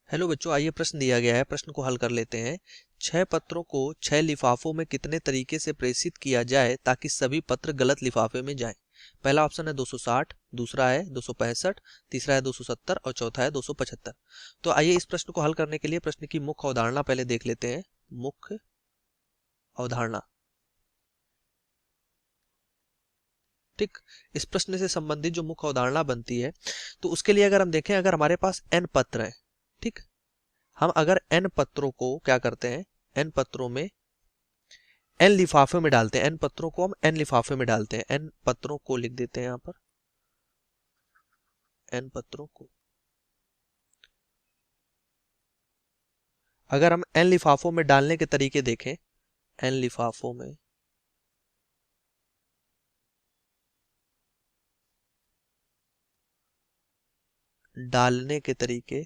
Hello बच्चों, आइए प्रश्न दिया गया है, प्रश्न को हल कर लेते हैं। 6 पत्रों को 6 लिफाफों में कितने तरीके से प्रेषित किया जाए ताकि सभी पत्र गलत लिफाफे में जाएं। पहला ऑप्शन है 260, दूसरा है 265, तीसरा है 270 और चौथा है 275। तो आइए इस प्रश्न को हल करने के लिए प्रश्न की मुख्य अवधारणा पहले देख लेते हैं। मुख्य अवधारणा, ठीक। इस प्रश्न से संबंधित जो मुख्य अवधारणा बनती है, तो उसके लिए अगर हम देखें, अगर हमारे पास n पत्र हैं, ठीक, हम अगर n पत्रों को क्या करते हैं, n पत्रों में n लिफाफे में डालते हैं, n पत्रों को हम n लिफाफे में डालते हैं। n पत्रों को लिख देते हैं यहाँ पर, n पत्रों को अगर हम n लिफाफों में डालने के तरीके देखें, n लिफाफों में डालने के तरीके,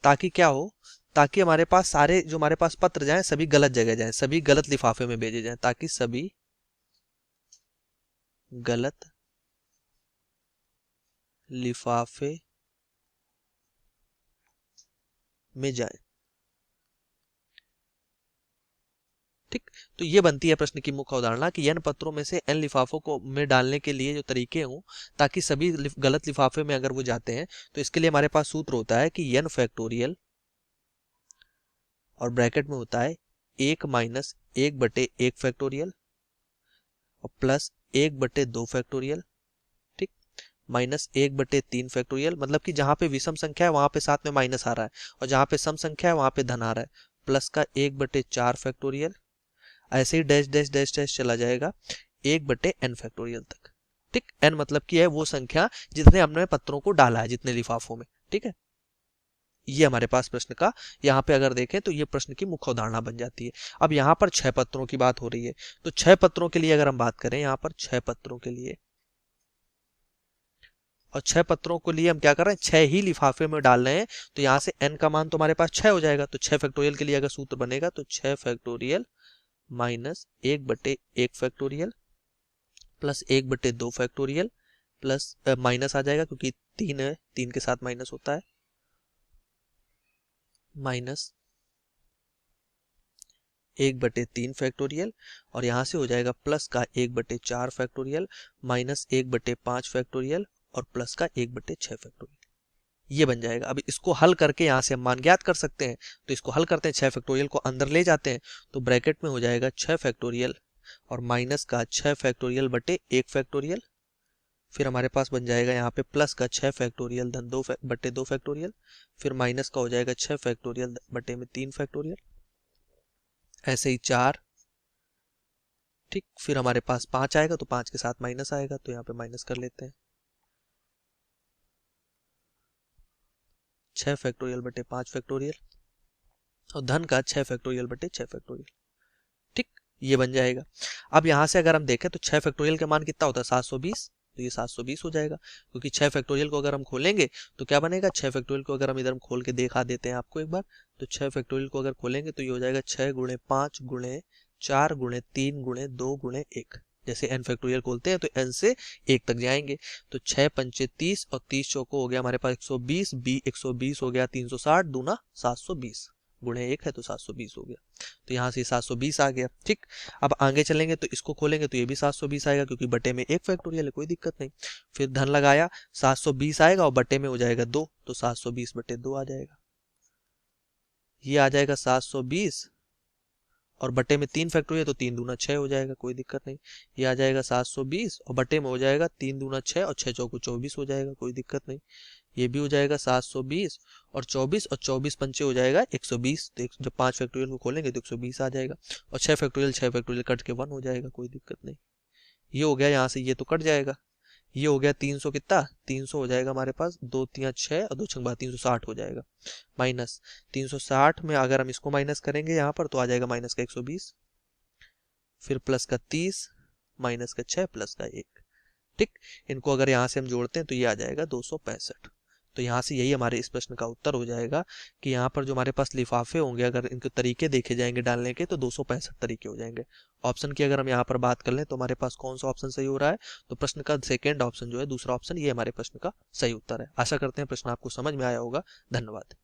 ताकि क्या हो, ताकि हमारे पास सारे जो हमारे पास पत्र जाएं सभी गलत जगह जाएं, सभी गलत लिफाफे में भेजे जाएं, ताकि सभी गलत लिफाफे में जाएं, ठीक। तो ये बनती है प्रश्न की मुख्य अवधारणा कि n पत्रों में से n लिफाफों को में डालने के लिए जो तरीके हों ताकि सभी गलत लिफाफे में अगर वो जाते हैं, तो इसके लिए हमारे पास सूत्र होता है कि n फैक्टोरियल और ब्रैकेट में होता है 1 माइनस 1/1 फैक्टोरियल और प्लस 1/2 फैक्टोरियल, ठीक, माइनस 1/3 फैक्टोरियल। मतलब कि जहां पे विषम संख्या है वहां पे साथ में माइनस आ रहा है, और जहां पे सम संख्या है वहां पे धन आ रहा है, प्लस का 1/4 फैक्टोरियल। ऐसे ही डैश डैश डैश डैश चला जाएगा 1/n फैक्टोरियल तक, ठीक। n मतलब की है वो संख्या जितने हमने पत्रों को डाला है, जितने लिफाफों में, ठीक है। ये हमारे पास प्रश्न का, यहाँ पे अगर देखें तो ये प्रश्न की मुख्य उदाहरणा बन जाती है। अब यहाँ पर 6 पत्रों की बात हो रही है, तो 6 पत्रों के लिए अगर हम बात करें, यहाँ पर 6 पत्रों के लिए, और 6 पत्रों के लिए हम क्या कर रहे हैं, 6 ही लिफाफे में डाल रहे हैं, तो यहाँ से n का मान तो हमारे पास 6 हो जाएगा। तो 6 फैक्टोरियल के लिए अगर सूत्र बनेगा तो 6 factorial minus 1/1 factorial plus 1/2 factorial plus minus आ जाएगा क्योंकि 3 है, 3 के साथ माइनस होता है, माइनस 1/3 फैक्टोरियल, और यहाँ से हो जाएगा प्लस का 1/4 फैक्टोरियल माइनस 1/5 फैक्टोरियल और प्लस का 1/6 फैक्टोरियल। ये बन जाएगा। अब इसको हल करके यहाँ से हम मान ज्ञात कर सकते हैं, तो इसको हल करते हैं, 6 फैक्टोरियल को अंदर ले जाते हैं, तो ब्रैकेट में हो जाएगा 6 फैक्टोरियल और माइनस का 6 फैक्टोरियल बटे 1 फैक्टोरियल। फिर हमारे पास बन जाएगा यहाँ पे प्लस का 6 फैक्टोरियल धन 2 फैक्टोरियल, फिर माइनस का हो जाएगा 6 फैक्टोरियल बटे में 3 फैक्टोरियल, ऐसे ही 4, ठीक। फिर हमारे पास 5 आएगा, तो 5 के साथ माइनस आएगा, तो यहाँ पे माइनस कर लेते हैं, 6 फैक्टोरियल बटे 5 फैक्टोरियल और धन का 6 फैक्टोरियल बटे 6 फैक्टोरियल, ठीक। ये बन जाएगा। अब यहाँ से अगर हम देखें तो 6 फैक्टोरियल का मान कितना होता है, 720, तो ये 720 हो जाएगा, क्योंकि 6 फैक्टोरियल को अगर हम खोलेंगे तो क्या बनेगा, 6 फैक्टोरियल को अगर हम इधर खोल के दिखा देते हैं आपको एक बार, तो 6 फैक्टोरियल को अगर खोलेंगे तो ये हो जाएगा 6 गुणे 5 गुणे 4 गुणे 3 गुणे 2 गुणे 1। जैसे n फैक्टोरियल खोलते हैं तो n से 1 तक जाएंगे, तो 6 पंचे 30 और 30 चौको हो गया हमारे पास 120, 120 हो गया 360 दूना 720, गुणे 1 है तो 720 हो गया, तो यहाँ से 720 आ गया, ठीक। अब आगे चलेंगे तो इसको खोलेंगे तो ये भी 720 आएगा, क्योंकि बटे में 1 फैक्टोरियल है, कोई दिक्कत नहीं। फिर धन लगाया, 720 आएगा और बटे में हो जाएगा 2, तो 720 बटे 2 आ जाएगा। ये आ जाएगा 720 और बटे में 3 फैक्टोरियल, तो 3 दूना 6 हो जाएगा, कोई दिक्कत नहीं। ये आ जाएगा 720 और बटे में हो जाएगा 3 दूना 6 और 6 चौको 24 हो जाएगा, कोई दिक्कत नहीं। ये भी हो जाएगा 720 और 24 पंचे हो जाएगा 120, तो जब 5 फैक्टोरियल को खोलेंगे तो 120 आ जाएगा, और 6 फैक्टोरियल कट के 1 हो जाएगा, कोई दिक्कत नहीं। ये हो गया, यहाँ से ये तो कट जाएगा, ये हो गया 300, कितना 300 हो जाएगा हमारे पास, 2 3 6 और 2 6 360 हो जाएगा, माइनस 360 में अगर हम इसको माइनस करेंगे यहाँ पर तो आ जाएगा माइनस का 120, फिर प्लस का 30 माइनस का 6 प्लस का 1, ठीक। इनको अगर यहाँ से हम जोड़ते हैं तो ये आ जाएगा 265। तो यहाँ से यही हमारे इस प्रश्न का उत्तर हो जाएगा कि यहाँ पर जो हमारे पास लिफाफे होंगे, अगर इनके तरीके देखे जाएंगे डालने के, तो 265 तरीके हो जाएंगे। ऑप्शन की अगर हम यहाँ पर बात कर लें तो हमारे पास कौन सा ऑप्शन सही हो रहा है, तो प्रश्न का सेकेंड ऑप्शन जो है, दूसरा ऑप्शन, ये हमारे प्रश्न का सही उत्तर है। आशा करते हैं प्रश्न आपको समझ में आया होगा। धन्यवाद।